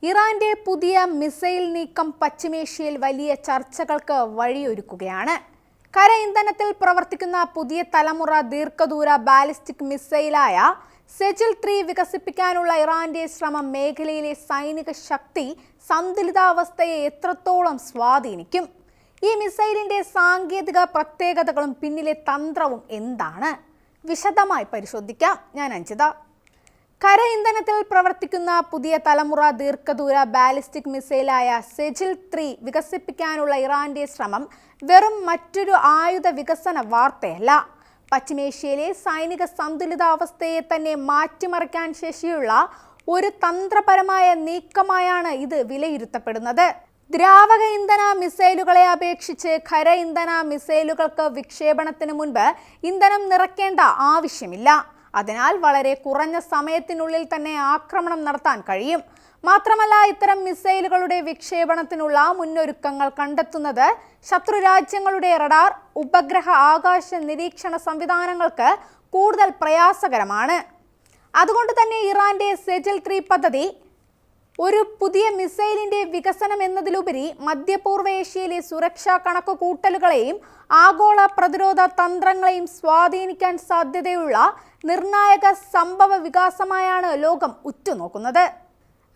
ഇറാന്റെ പുതിയ മിസൈൽ നീക്കം പശ്ചിമേഷ്യയിൽ വലിയ ചർച്ചകൾക്ക് വഴിയൊരുക്കുകയാണ്. കര ഇന്ധനത്തിൽ പ്രവർത്തിക്കുന്ന പുതിയ തലമുറ ദീർഘദൂര ബാലിസ്റ്റിക് മിസൈലായ സെജിൽ-3 വികസിപ്പിക്കാനുള്ള ഇറാന്റെ ശ്രമം മേഖലയിലെ സൈനിക ശക്തി സന്തുലിതാവസ്ഥയെ എത്രത്തോളം സ്വാധീനിക്കും? ഈ മിസൈലിന്റെ സാങ്കേതിക പ്രത്യേകതകളും പിന്നിലെ തന്ത്രവും എന്താണ്? വിശദമായി പരിശോധിക്കാം. ഞാൻ അഞ്ജിത. കര ഇന്ധനത്തിൽ പ്രവർത്തിക്കുന്ന പുതിയ തലമുറ ദീർഘദൂര ബാലിസ്റ്റിക് മിസൈലായ സെജിൽ-3 വികസിപ്പിക്കാനുള്ള ഇറാന്റെ ശ്രമം വെറും മറ്റൊരു ആയുധ വികസന വാർത്തയല്ല. പശ്ചിമേഷ്യയിലെ സൈനിക സന്തുലിതാവസ്ഥയെ തന്നെ മാറ്റിമറിക്കാൻ ശേഷിയുള്ള ഒരു തന്ത്രപരമായ നീക്കമായാണ് ഇത് വിലയിരുത്തപ്പെടുന്നത്. ദ്രാവക ഇന്ധന മിസൈലുകളെ അപേക്ഷിച്ച് ഖര ഇന്ധന മിസൈലുകൾക്ക് വിക്ഷേപണത്തിന് മുൻപ് ഇന്ധനം നിറയ്ക്കേണ്ട ആവശ്യമില്ല. അതിനാൽ വളരെ കുറഞ്ഞ സമയത്തിനുള്ളിൽ തന്നെ ആക്രമണം നടത്താൻ കഴിയും. മാത്രമല്ല, ഇത്തരം മിസൈലുകളുടെ വിക്ഷേപണത്തിനുള്ള മുന്നൊരുക്കങ്ങൾ കണ്ടെത്തുന്നത് ശത്രു രാജ്യങ്ങളുടെ റഡാർ, ഉപഗ്രഹ ആകാശ നിരീക്ഷണ സംവിധാനങ്ങൾക്ക് കൂടുതൽ പ്രയാസകരമാണ്. അതുകൊണ്ട് തന്നെ ഇറാന്റെ സെജിൽ-3 പദ്ധതി ഒരു പുതിയ മിസൈലിന്റെ വികസനം എന്നതിലുപരി മധ്യപൂർവ്വ ഏഷ്യയിലെ സുരക്ഷാ കണക്കുകൂട്ടലുകളെയും ആഗോള പ്രതിരോധ തന്ത്രങ്ങളെയും സ്വാധീനിക്കാൻ സാധ്യതയുള്ള നിർണായക സംഭവ വികാസമായാണ് ലോകം ഉറ്റുനോക്കുന്നത്.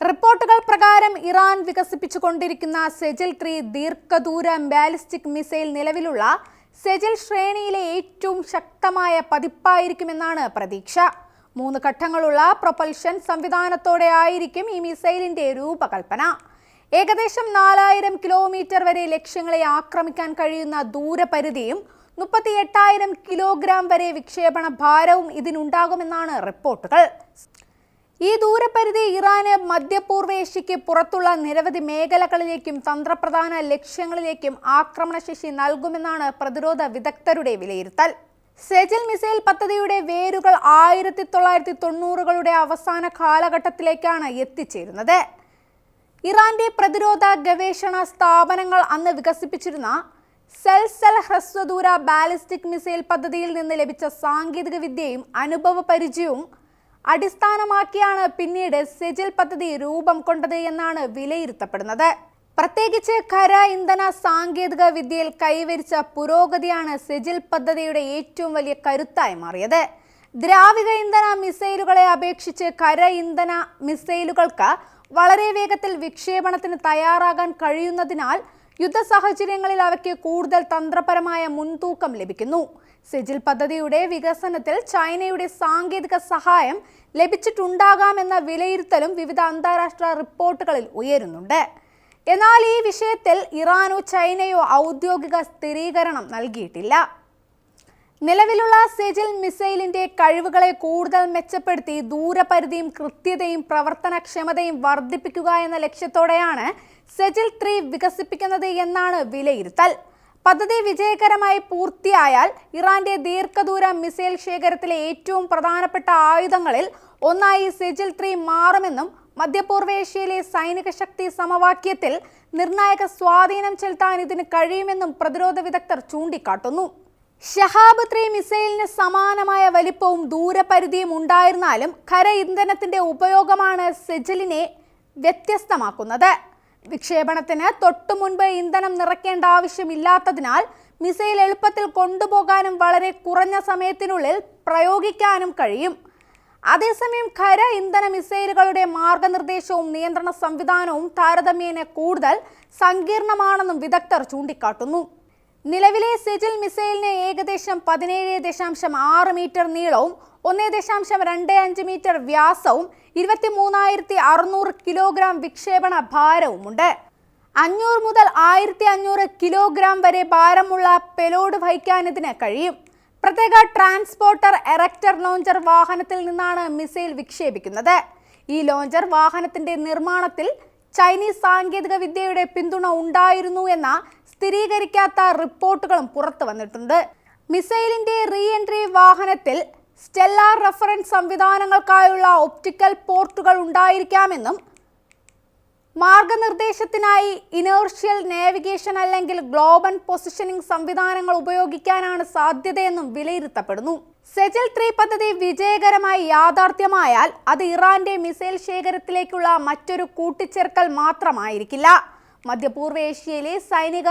റിപ്പോർട്ടുകൾ പ്രകാരം ഇറാൻ വികസിപ്പിച്ചുകൊണ്ടിരിക്കുന്ന സെജിൽ-3 ദീർഘദൂര ബാലിസ്റ്റിക് മിസൈൽ നിലവിലുള്ള സെജിൽ ശ്രേണിയിലെ ഏറ്റവും ശക്തമായ പതിപ്പായിരിക്കുമെന്നാണ് പ്രതീക്ഷ. 3 ഘട്ടങ്ങളുള്ള പ്രൊപ്പൽഷൻ സംവിധാനത്തോടെ ആയിരിക്കും ഈ മിസൈലിന്റെ രൂപകൽപ്പന. ഏകദേശം 4000 കിലോമീറ്റർ വരെ ലക്ഷ്യങ്ങളെ ആക്രമിക്കാൻ കഴിയുന്ന ദൂരപരിധിയും 38,000 കിലോഗ്രാം വരെ വിക്ഷേപണ ഭാരവും ഇതിനുണ്ടാകുമെന്നാണ് റിപ്പോർട്ടുകൾ. ഈ ദൂരപരിധി ഇറാന് മധ്യപൂർവ്വ ഏഷ്യയ്ക്ക് പുറത്തുള്ള നിരവധി മേഖലകളിലേക്കും തന്ത്രപ്രധാന ലക്ഷ്യങ്ങളിലേക്കും ആക്രമണശേഷി നൽകുമെന്നാണ് പ്രതിരോധ വിദഗ്ധരുടെ വിലയിരുത്തൽ. സെജിൽ മിസൈൽ പദ്ധതിയുടെ വേരുകൾ 1990കളുടെ അവസാന കാലഘട്ടത്തിലേക്കാണ് എത്തിച്ചേരുന്നത്. ഇറാന്റെ പ്രതിരോധ ഗവേഷണ സ്ഥാപനങ്ങൾ അന്ന് വികസിപ്പിച്ചിരുന്ന സെൽ ഹ്രസ്വദൂര ബാലിസ്റ്റിക് മിസൈൽ പദ്ധതിയിൽ നിന്ന് ലഭിച്ച സാങ്കേതിക വിദ്യയും അനുഭവ പരിചയവും അടിസ്ഥാനമാക്കിയാണ് പിന്നീട് സെജിൽ പദ്ധതി രൂപം കൊണ്ടത് എന്നാണ് വിലയിരുത്തപ്പെടുന്നത്. പ്രത്യേകിച്ച് ഖര ഇന്ധന സാങ്കേതിക വിദ്യയിൽ കൈവരിച്ച പുരോഗതിയാണ് സെജിൽ പദ്ധതിയുടെ ഏറ്റവും വലിയ കരുത്തായി മാറിയത്. ദ്രാവിക ഇന്ധന മിസൈലുകളെ അപേക്ഷിച്ച് ഖര ഇന്ധന മിസൈലുകൾക്ക് വളരെ വേഗത്തിൽ വിക്ഷേപണത്തിന് തയ്യാറാകാൻ കഴിയുന്നതിനാൽ യുദ്ധ സാഹചര്യങ്ങളിൽ അവയ്ക്ക് കൂടുതൽ തന്ത്രപരമായ മുൻതൂക്കം ലഭിക്കുന്നു. സെജിൽ പദ്ധതിയുടെ വികസനത്തിൽ ചൈനയുടെ സാങ്കേതിക സഹായം ലഭിച്ചിട്ടുണ്ടാകാമെന്ന വിലയിരുത്തലും വിവിധ അന്താരാഷ്ട്ര റിപ്പോർട്ടുകളിൽ ഉയരുന്നുണ്ട്. എന്നാൽ ഈ വിഷയത്തിൽ ഇറാനോ ചൈനയോ ഔദ്യോഗിക സ്ഥിരീകരണം നൽകിയിട്ടില്ല. നിലവിലുള്ള സെജിൽ മിസൈലിന്റെ കഴിവുകളെ കൂടുതൽ മെച്ചപ്പെടുത്തി ദൂരപരിധിയും കൃത്യതയും പ്രവർത്തനക്ഷമതയും വർദ്ധിപ്പിക്കുക എന്ന ലക്ഷ്യത്തോടെയാണ് സെജിൽ-3 വികസിപ്പിക്കുന്നത് എന്നാണ് വിലയിരുത്തൽ. പദ്ധതി വിജയകരമായി പൂർത്തിയായാൽ ഇറാന്റെ ദീർഘദൂര മിസൈൽ ശേഖരത്തിലെ ഏറ്റവും പ്രധാനപ്പെട്ട ആയുധങ്ങളിൽ ഒന്നായി സെജിൽ-3 മാറുമെന്നും മധ്യപൂർവ്വ ഏഷ്യയിലെ സൈനിക ശക്തി സമവാക്യത്തിൽ നിർണായക സ്വാധീനം ചെലുത്താൻ ഇതിന് കഴിയുമെന്നും പ്രതിരോധ വിദഗ്ധർ ചൂണ്ടിക്കാട്ടുന്നു. ഷഹാബ്-3 മിസൈലിന് സമാനമായ വലിപ്പവും ദൂരപരിധിയും ഉണ്ടായിരുന്നാലും ഖര ഇന്ധനത്തിന്റെ ഉപയോഗമാണ് സെജിലിനെ വ്യത്യസ്തമാക്കുന്നത്. വിക്ഷേപണത്തിന് തൊട്ടു മുൻപ് ഇന്ധനം നിറയ്ക്കേണ്ട ആവശ്യമില്ലാത്തതിനാൽ മിസൈൽ എളുപ്പത്തിൽ കൊണ്ടുപോകാനും വളരെ കുറഞ്ഞ സമയത്തിനുള്ളിൽ പ്രയോഗിക്കാനും കഴിയും. അതേസമയം ഖര ഇന്ധന മിസൈലുകളുടെ മാർഗനിർദ്ദേശവും നിയന്ത്രണ സംവിധാനവും താരതമ്യേന കൂടുതൽ സങ്കീർണമാണെന്നും വിദഗ്ധർ ചൂണ്ടിക്കാട്ടുന്നു. നിലവിലെ സെജിൽ മിസൈലിന് ഏകദേശം 17.6 മീറ്റർ നീളവും 1.25 മീറ്റർ വ്യാസവും 23,600 കിലോഗ്രാം വിക്ഷേപണ ഭാരവുമുണ്ട്. 500 മുതൽ 1,500 കിലോഗ്രാം വരെ ഭാരമുള്ള പെലോഡ് വഹിക്കാൻ ഇതിന് കഴിയും. പ്രത്യേക ട്രാൻസ്പോർട്ടർ എറക്ടർ ലോഞ്ചർ വാഹനത്തിൽ നിന്നാണ് മിസൈൽ വിക്ഷേപിക്കുന്നത്. ഈ ലോഞ്ചർ വാഹനത്തിന്റെ നിർമ്മാണത്തിൽ ചൈനീസ് സാങ്കേതിക വിദ്യയുടെ പിന്തുണ ഉണ്ടായിരുന്നു എന്ന സ്ഥിരീകരിക്കാത്ത റിപ്പോർട്ടുകളും പുറത്തു വന്നിട്ടുണ്ട്. മിസൈലിന്റെ റീ എൻട്രി വാഹനത്തിൽ സ്റ്റെല്ലാർ റഫറൻസ് സംവിധാനങ്ങൾക്കായുള്ള ഒപ്റ്റിക്കൽ പോർട്ടുകൾ ഉണ്ടായിരിക്കാമെന്നും മാർഗനിർദ്ദേശത്തിനായി ഇനേർഷ്യൽ നാവിഗേഷൻ അല്ലെങ്കിൽ ഗ്ലോബൽ പൊസിഷനിംഗ് സംവിധാനങ്ങൾ ഉപയോഗിക്കാനാണ് സാധ്യതയെന്നും വിലയിരുത്തപ്പെടുന്നു. സെജൽ 3 പദ്ധതി വിജയകരമായി യാഥാർത്ഥ്യമായാൽ അത് ഇറാന്റെ മിസൈൽ ശേഖരത്തിലേക്കുള്ള മറ്റൊരു കൂട്ടിച്ചേർക്കൽ മാത്രമായിരിക്കില്ല. മധ്യപൂർവ്വേഷ്യയിലെ സൈനിക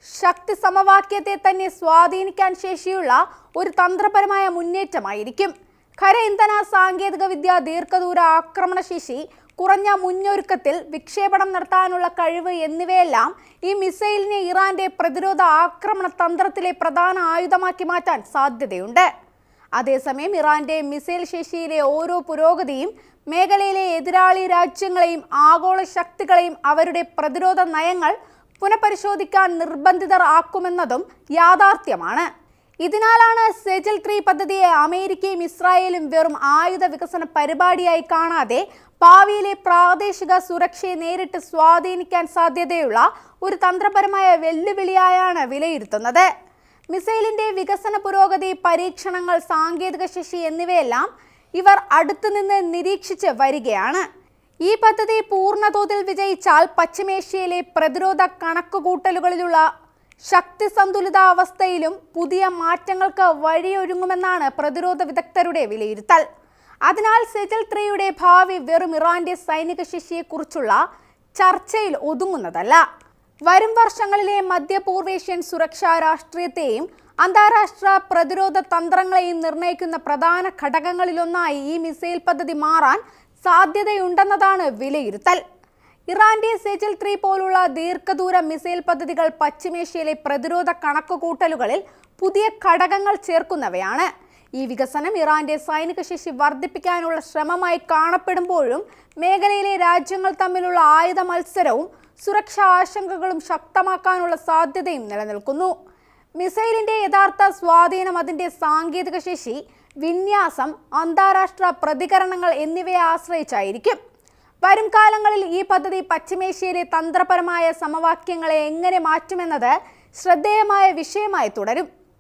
ശക്തി സമവാക്യത്തെ തന്നെ സ്വാധീനിക്കാൻ ശേഷിയുള്ള ഒരു തന്ത്രപരമായ മുന്നേറ്റമായിരിക്കും. ഖര ഇന്ധന സാങ്കേതിക വിദ്യ, ദീർഘദൂര ആക്രമണശേഷി, കുറഞ്ഞ മുന്നൊരുക്കത്തിൽ വിക്ഷേപണം നടത്താനുള്ള കഴിവ് എന്നിവയെല്ലാം ഈ മിസൈലിനെ ഇറാന്റെ പ്രതിരോധ ആക്രമണ തന്ത്രത്തിലെ പ്രധാന ആയുധമാക്കി മാറ്റാൻ സാധ്യതയുണ്ട്. അതേസമയം ഇറാന്റെ മിസൈൽ ശേഷിയിലെ ഓരോ പുരോഗതിയും മേഖലയിലെ എതിരാളി രാജ്യങ്ങളെയും ആഗോള ശക്തികളെയും അവരുടെ പ്രതിരോധ നയങ്ങൾ പുനഃപരിശോധിക്കാൻ നിർബന്ധിതർ ആക്കുമെന്നതും യാഥാർത്ഥ്യമാണ്. ഇതിനാലാണ് സെജൽ 3 പദ്ധതിയെ അമേരിക്കയും ഇസ്രായേലും വെറും ആയുധ വികസന പരിപാടിയായി കാണാതെ ഭാവിയിലെ പ്രാദേശിക സുരക്ഷയെ നേരിട്ട് സ്വാധീനിക്കാൻ സാധ്യതയുള്ള ഒരു തന്ത്രപരമായ വെല്ലുവിളിയായാണ് വിലയിരുത്തുന്നത്. മിസൈലിന്റെ വികസന പുരോഗതി, പരീക്ഷണങ്ങൾ, സാങ്കേതിക ശേഷി എന്നിവയെല്ലാം ഇവർ അടുത്തുനിന്ന് നിരീക്ഷിച്ച് വരികയാണ്. ഈ പദ്ധതി പൂർണ്ണതോതിൽ വിജയിച്ചാൽ പശ്ചിമേഷ്യയിലെ പ്രതിരോധ കണക്കുകൂട്ടലുകളിലുള്ള ശക്തി സന്തുലിതാവസ്ഥയിലും പുതിയ മാറ്റങ്ങൾക്ക് വഴിയൊരുങ്ങുമെന്നാണ് പ്രതിരോധ വിദഗ്ധരുടെ വിലയിരുത്തൽ. അതിനാൽ സെജൽ 3യുടെ ഭാവി വെറും ഇറാന്റെ സൈനിക ശേഷിയെക്കുറിച്ചുള്ള ചർച്ചയിൽ ഒതുങ്ങുന്നതല്ല. വരും വർഷങ്ങളിലെ മധ്യപൂർവേഷ്യൻ സുരക്ഷാ രാഷ്ട്രീയത്തെയും അന്താരാഷ്ട്ര പ്രതിരോധ തന്ത്രങ്ങളെയും നിർണ്ണയിക്കുന്ന പ്രധാന ഘടകങ്ങളിലൊന്നായി ഈ മിസൈൽ പദ്ധതി മാറാൻ സാധ്യതയുണ്ടെന്നതാണ് വിലയിരുത്തൽ. ഇറാന്റെ സെജൽ 3 പോലുള്ള ദീർഘദൂര മിസൈൽ പദ്ധതികൾ പശ്ചിമേഷ്യയിലെ പ്രതിരോധ കണക്കുകൂട്ടലുകളിൽ പുതിയ ഘടകങ്ങൾ ചേർക്കുന്നവയാണ്. ഈ വികസനം ഇറാന്റെ സൈനിക ശേഷി വർദ്ധിപ്പിക്കാനുള്ള ശ്രമമായി കാണപ്പെടുമ്പോഴും മേഖലയിലെ രാജ്യങ്ങൾ തമ്മിലുള്ള ആയുധ മത്സരവും സുരക്ഷാ ആശങ്കകളും ശക്തമാക്കാനുള്ള സാധ്യതയും നിലനിൽക്കുന്നു. മിസൈലിന്റെ യഥാർത്ഥ സ്വാധീനം അതിന്റെ സാങ്കേതിക ശേഷി, വിന്യാസം, അന്താരാഷ്ട്ര പ്രതികരണങ്ങൾ എന്നിവയെ ആശ്രയിച്ചായിരിക്കും. വരും കാലങ്ങളിൽ ഈ പദ്ധതി പശ്ചിമേഷ്യയിലെ തന്ത്രപരമായ സമവാക്യങ്ങളെ എങ്ങനെ മാറ്റുമെന്നത് ശ്രദ്ധേയമായ വിഷയമായി തുടരും.